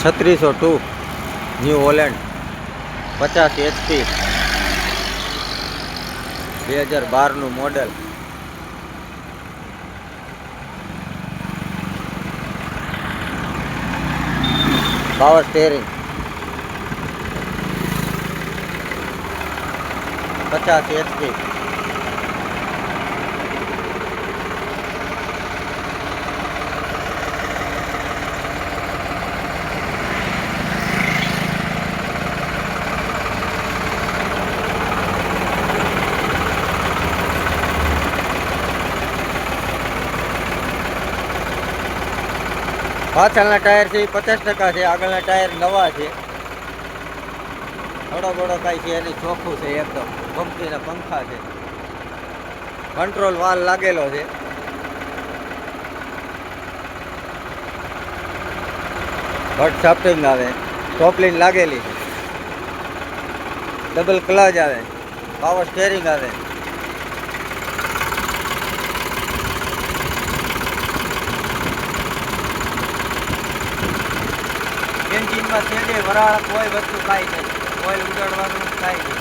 3602 new Holland 50 HP 2012 model. Power steering 50 HP. પાછળના tyre છે એ 50% છે, આગળના ટાયર નવા છે. થોડો બોડો કાંઈ છે એની ચોખ્ખું છે એકદમ. કંપનીના પંખા છે, કંટ્રોલ વાલ લાગેલો છે. બટ શાફ્ટિંગ આવે, ટોપલીન લાગેલી છે, ડબલ ક્લચ આવે, પાવર સ્ટેરિંગ આવે. એન્જિનમાં શેડે વરાળ કોઈ વસ્તુ કાંઈ નહીં, ઓઇલ ઉડાડવાનું કાંઈ નહીં.